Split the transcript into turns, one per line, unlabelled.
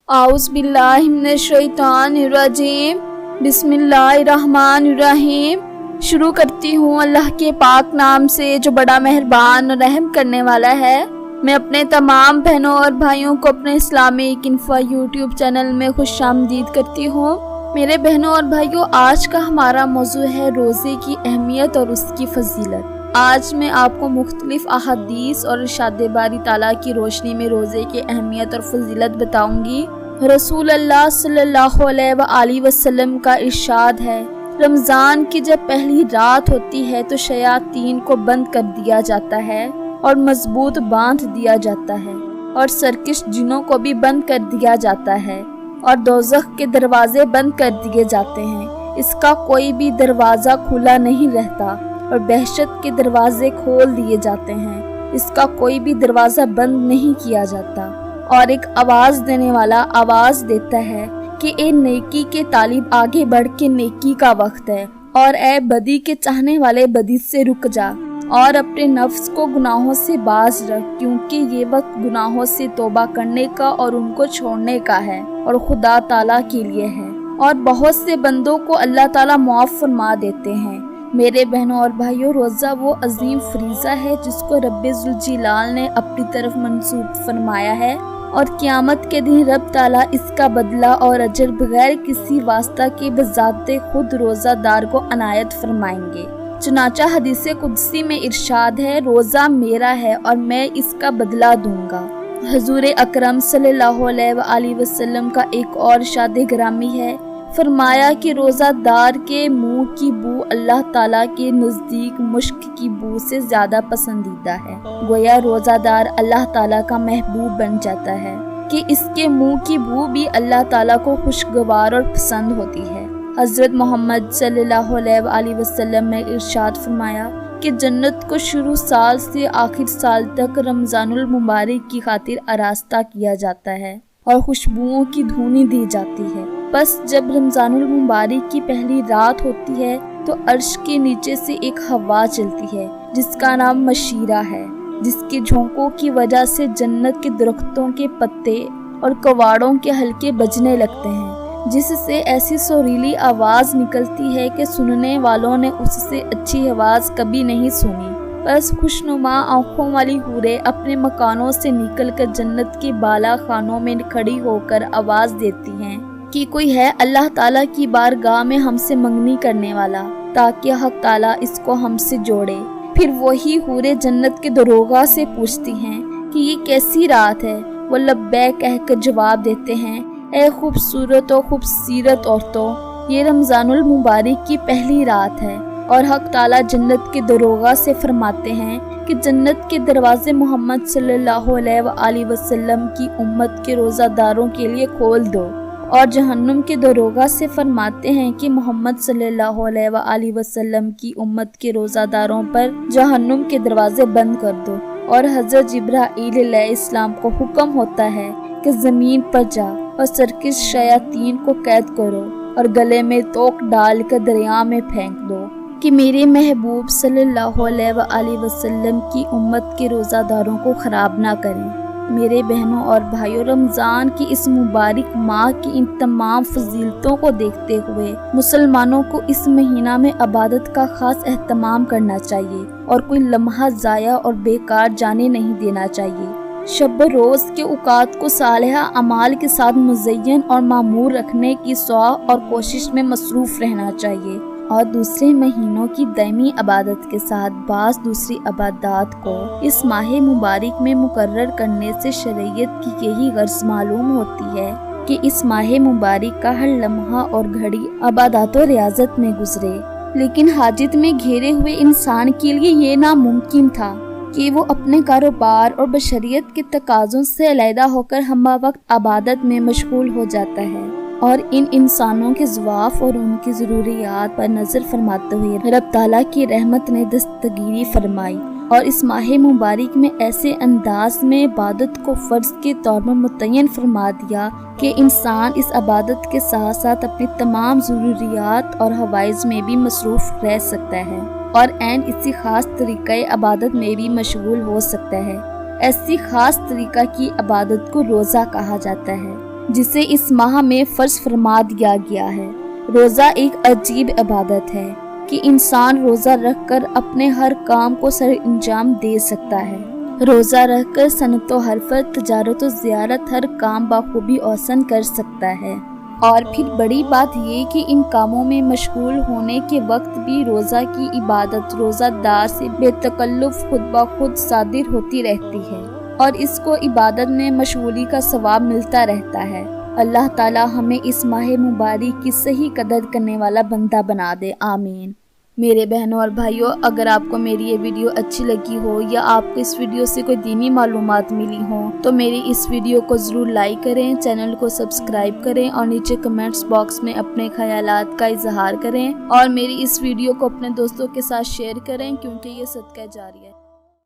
आउज़ बिल्लाहि मिनश शैतानिर रजीम। बिस्मिल्लाहिर्रहमानिर्रहीम। शुरू करती हूँ अल्लाह के पाक नाम से जो बड़ा मेहरबान और रहम करने वाला है। मैं अपने तमाम बहनों और भाइयों को अपने इस्लामिक इन्फो यूट्यूब चैनल में खुशामदीद करती हूँ। मेरे बहनों और भाइयों, आज का हमारा मौजू है रोज़े की अहमियत और उसकी फजीलत। आज मैं आपको मुख्तलिफ अहादीस और इरशाद बारी ताला की रोशनी में रोज़े की अहमियत और फजीलत बताऊंगी। रसूल अल्लाह सल्लल्लाहु अलैहि वसल्लम का इरशाद है, रमज़ान की जब पहली रात होती है तो शयातीन को बंद कर दिया जाता है और मजबूत बांध दिया जाता है और सरकश जिनों को भी बंद कर दिया जाता है और दोज़ख के दरवाजे बंद कर दिए जाते हैं। इसका कोई भी दरवाज़ा खुला नहीं रहता और बहशत के दरवाजे खोल दिए जाते हैं। इसका कोई भी दरवाज़ा बंद नहीं किया जाता और एक आवाज़ देने वाला आवाज़ देता है कि ए नेकी के तालिब आगे बढ़ के नेकी का वक्त है, और ए बदी के चाहने वाले बदी से रुक जा और अपने नफ्स को गुनाहों से बाज रख, क्योंकि ये वक्त गुनाहों से तौबा करने का और उनको छोड़ने का है और खुदा ताला के लिए है, और बहुत से बंदों को अल्लाह ताला माफ़ फरमा देते हैं। मेरे बहनों और भाइयों, रोज़ा वो अजीम फरीज़ा है जिसको रब्बे ज़ुल जलाल ने अपनी तरफ मंसूब फरमाया है, और क़यामत के दिन रब ताला इसका बदला और अजर बगैर किसी वास्ता के बज़ाते खुद रोज़ादार को अनायत फरमाएंगे। चुनाचा हदीसे कुदसी में इरशाद है, रोज़ा मेरा है और मैं इसका बदला दूंगा। हजूर अकरम सल्लल्लाहु अलैहि वसल्लम का एक और इरशाद ग्रामी है, फरमाया कि रोज़ादार के मुंह की बू अल्लाह ताला के नज़दीक मुश्क की बू से ज़्यादा पसंदीदा है। गोया रोज़ादार अल्लाह ताला का महबूब बन जाता है कि इसके मुंह की बू भी अल्लाह ताला को खुशगवार और पसंद होती है। हज़रत मोहम्मद सल्लल्लाहु अलैहि वसल्लम ने इरशाद फरमाया कि जन्नत को शुरू साल से आखिर साल तक रमज़ानुल मुबारक की खातिर आरास्ता किया जाता है और खुशबुओं की धुनी दी जाती है। बस जब रमज़ानुल मुबारक की पहली रात होती है तो अर्श के नीचे से एक हवा चलती है जिसका नाम मशीरा है, जिसके झोंकों की वजह से जन्नत के दरख्तों के पत्ते और कवाड़ों के हल्के बजने लगते हैं, जिससे ऐसी सुरीली आवाज़ निकलती है कि सुनने वालों ने उससे अच्छी आवाज़ कभी नहीं सुनी। बस खुशनुमा आँखों वाली हूरें अपने मकानों से निकलकर जन्नत के बाला खानों में खड़ी होकर आवाज़ देती हैं कि कोई है अल्लाह ताला की बारगाह में हमसे मंगनी करने वाला, ताकि हक ताला इसको हमसे जोड़े। फिर वही हूरें जन्नत के दरोगा से पूछती हैं कि ये कैसी रात है। वो लब्बैक कहकर जवाब देते हैं, ए खूबसूरत और खूबसीरत औरतों, ये रमज़ानुल मुबारक की पहली रात है। और हक ताला जन्नत के दरोगा से फरमाते हैं कि जन्नत के दरवाजे मोहम्मद सल्लल्लाहु अलैहि वसल्लम की उम्मत के रोज़ादारों के लिए खोल दो, और जहन्नुम के दरोगा से फरमाते हैं कि मोहम्मद सल्लल्लाहु अलैहि वसल्लम की उम्मत के रोज़ादारों पर जहन्नुम के दरवाजे बंद कर दो। और हज़रत जिब्राईल अलैहिस्सलाम को हुक्म होता है कि ज़मीन पर जा और सरकश शयातीन को कैद करो और गले में तोक डाल कर दरिया में फेंक दो कि मेरे महबूब सल्लल्लाहु अलैहि वसल्लम की उम्मत के रोज़ादारों को ख़राब ना करें। मेरे बहनों और भाइयों, रमज़ान की इस मुबारक माह की इन तमाम फजीलतों को देखते हुए मुसलमानों को इस महीना में इबादत का खास एहतमाम करना चाहिए और कोई लम्हा ज़ाया और बेकार जाने नहीं देना चाहिए। शब रोज़ के औकात को सालिहा अमाल के साथ मुज़य्यन और मामूर रखने की सौआ और कोशिश में मसरूफ़ रहना चाहिए, और दूसरे महीनों की दायमी इबादत के साथ बाज़ दूसरी इबादत को इस माह मुबारक में मुकर्रर करने से शरीयत की यही गर्ज मालूम होती है कि इस माह मुबारक का हर लम्हा और घड़ी इबादत और रियाजत में गुजरे। लेकिन हाजत में घिरे हुए इंसान के लिए ये नामुमकिन था कि वो अपने कारोबार और बशरियत के तकाज़ों से अलहदा होकर हमा वक्त इबादत में मशगूल हो जाता है, और इन इंसानों के ज़वाफ़ और उनकी ज़रूरियात पर नज़र फरमाते हुए रब ताला की रहमत ने दस्तगीरी फरमाई और इस माह मुबारक में ऐसे अंदाज में इबादत को फ़र्ज़ के तौर पर मुतय्यन फरमा दिया कि इंसान इस इबादत के साथ साथ अपनी तमाम ज़रूरियात और हवाइज में भी मसरूफ़ रह सकता है और ऐन इसी ख़ास तरीक़े इबादत में भी मशगूल हो सकता है। ऐसी ख़ास तरीक़ा की इबादत को रोज़ा कहा जाता है। جسے اس ماہ میں فرض فرما دیا گیا ہے۔ روزہ ایک عجیب عبادت ہے کہ انسان روزہ رکھ کر اپنے ہر کام کو سر انجام دے سکتا ہے۔ روزہ رکھ کر صنعت و حرفت، تجارت و زیارت ہر کام بخوبی اوسن کر سکتا ہے۔ اور پھر بڑی بات یہ کہ ان کاموں میں مشغول ہونے کے وقت بھی روزہ کی عبادت روزہ دار سے بے تکلف خود بخود صادر ہوتی رہتی ہے، اور اس کو عبادت میں مشغولی کا ثواب ملتا رہتا ہے۔ اللہ تعالی ہمیں اس ماہ مبارک کی صحیح قدر کرنے والا بندہ بنا دے، آمین۔ میرے بہنوں اور بھائیوں، اگر آپ کو میری یہ ویڈیو اچھی لگی ہو یا آپ کو اس ویڈیو سے کوئی دینی معلومات ملی ہوں تو میری اس ویڈیو کو ضرور لائک کریں، چینل کو سبسکرائب کریں اور نیچے کمنٹس باکس میں اپنے خیالات کا اظہار کریں، اور میری اس ویڈیو کو اپنے دوستوں کے ساتھ شیئر کریں کیونکہ یہ صدقہ جاریہ ہے۔